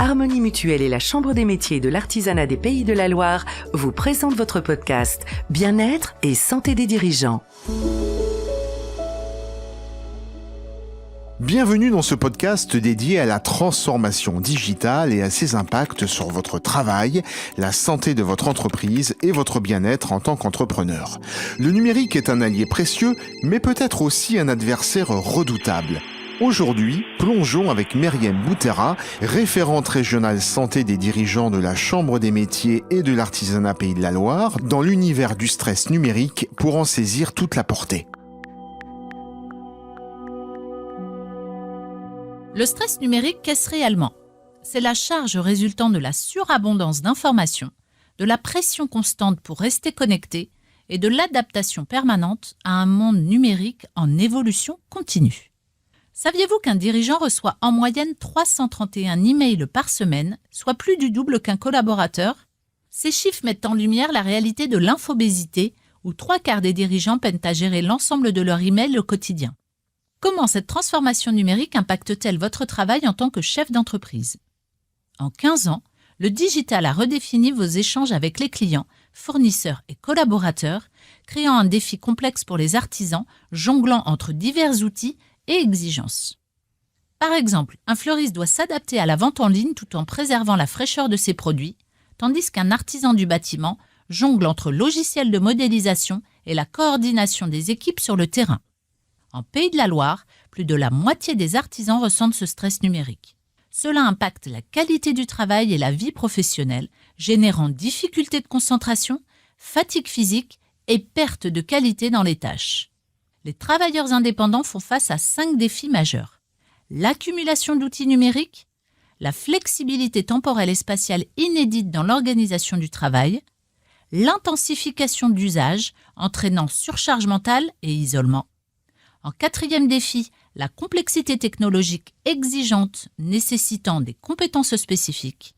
Harmonie Mutuelle et la Chambre des métiers de l'artisanat des Pays de la Loire vous présentent votre podcast Bien-être et santé des dirigeants. Bienvenue dans ce podcast dédié à la transformation digitale et à ses impacts sur votre travail, la santé de votre entreprise et votre bien-être en tant qu'entrepreneur. Le numérique est un allié précieux, mais peut-être aussi un adversaire redoutable. Aujourd'hui, plongeons avec Myriam Boutera, référente régionale santé des dirigeants de la Chambre des métiers et de l'artisanat Pays de la Loire, dans l'univers du stress numérique pour en saisir toute la portée. Le stress numérique, qu'est-ce réellement ? C'est la charge résultant de la surabondance d'informations, de la pression constante pour rester connecté et de l'adaptation permanente à un monde numérique en évolution continue. Saviez-vous qu'un dirigeant reçoit en moyenne 331 emails par semaine, soit plus du double qu'un collaborateur ? Ces chiffres mettent en lumière la réalité de l'infobésité, où 3/4 des dirigeants peinent à gérer l'ensemble de leurs emails au quotidien. Comment cette transformation numérique impacte-t-elle votre travail en tant que chef d'entreprise ? En 15 ans, le digital a redéfini vos échanges avec les clients, fournisseurs et collaborateurs, créant un défi complexe pour les artisans, jonglant entre divers outils et exigences. Par exemple, un fleuriste doit s'adapter à la vente en ligne tout en préservant la fraîcheur de ses produits, tandis qu'un artisan du bâtiment jongle entre logiciels de modélisation et la coordination des équipes sur le terrain. En Pays de la Loire, plus de la moitié des artisans ressentent ce stress numérique. Cela impacte la qualité du travail et la vie professionnelle, générant difficultés de concentration, fatigue physique et perte de qualité dans les tâches. Les travailleurs indépendants font face à 5 défis majeurs. L'accumulation d'outils numériques, la flexibilité temporelle et spatiale inédite dans l'organisation du travail, l'intensification d'usage entraînant surcharge mentale et isolement. En 4e défi, la complexité technologique exigeante nécessitant des compétences spécifiques.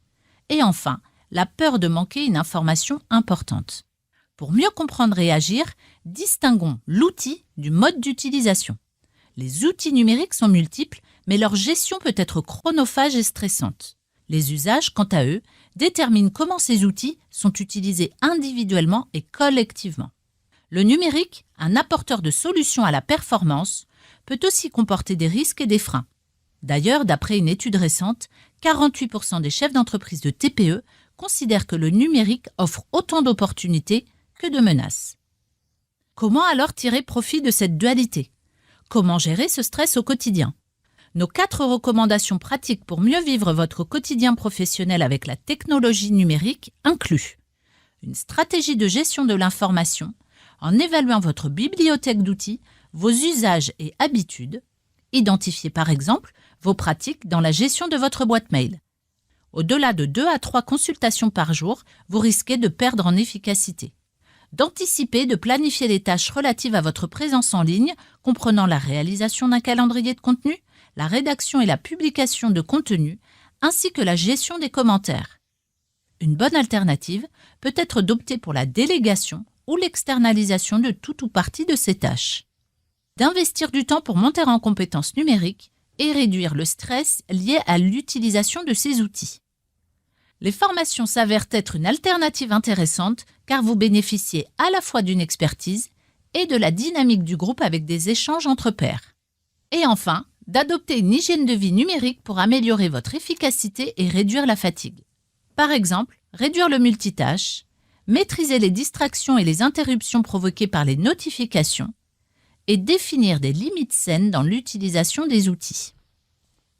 Et enfin, la peur de manquer une information importante. Pour mieux comprendre et agir, distinguons l'outil du mode d'utilisation. Les outils numériques sont multiples, mais leur gestion peut être chronophage et stressante. Les usages, quant à eux, déterminent comment ces outils sont utilisés individuellement et collectivement. Le numérique, un apporteur de solutions à la performance, peut aussi comporter des risques et des freins. D'ailleurs, d'après une étude récente, 48% des chefs d'entreprise de TPE considèrent que le numérique offre autant d'opportunités que de menaces. Comment alors tirer profit de cette dualité ? Comment gérer ce stress au quotidien ? Nos 4 recommandations pratiques pour mieux vivre votre quotidien professionnel avec la technologie numérique incluent une stratégie de gestion de l'information en évaluant votre bibliothèque d'outils, vos usages et habitudes. Identifiez par exemple vos pratiques dans la gestion de votre boîte mail. Au-delà de 2 à 3 consultations par jour, vous risquez de perdre en efficacité. D'anticiper, de planifier les tâches relatives à votre présence en ligne, comprenant la réalisation d'un calendrier de contenu, la rédaction et la publication de contenu, ainsi que la gestion des commentaires. Une bonne alternative peut être d'opter pour la délégation ou l'externalisation de tout ou partie de ces tâches. D'investir du temps pour monter en compétences numériques et réduire le stress lié à l'utilisation de ces outils. Les formations s'avèrent être une alternative intéressante car vous bénéficiez à la fois d'une expertise et de la dynamique du groupe avec des échanges entre pairs. Et enfin, d'adopter une hygiène de vie numérique pour améliorer votre efficacité et réduire la fatigue. Par exemple, réduire le multitâche, maîtriser les distractions et les interruptions provoquées par les notifications et définir des limites saines dans l'utilisation des outils.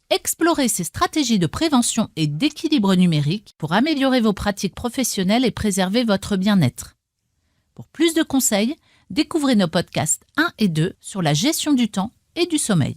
Explorez ces stratégies de prévention et d'équilibre numérique pour améliorer vos pratiques professionnelles et préserver votre bien-être. Pour plus de conseils, découvrez nos podcasts 1 et 2 sur la gestion du temps et du sommeil.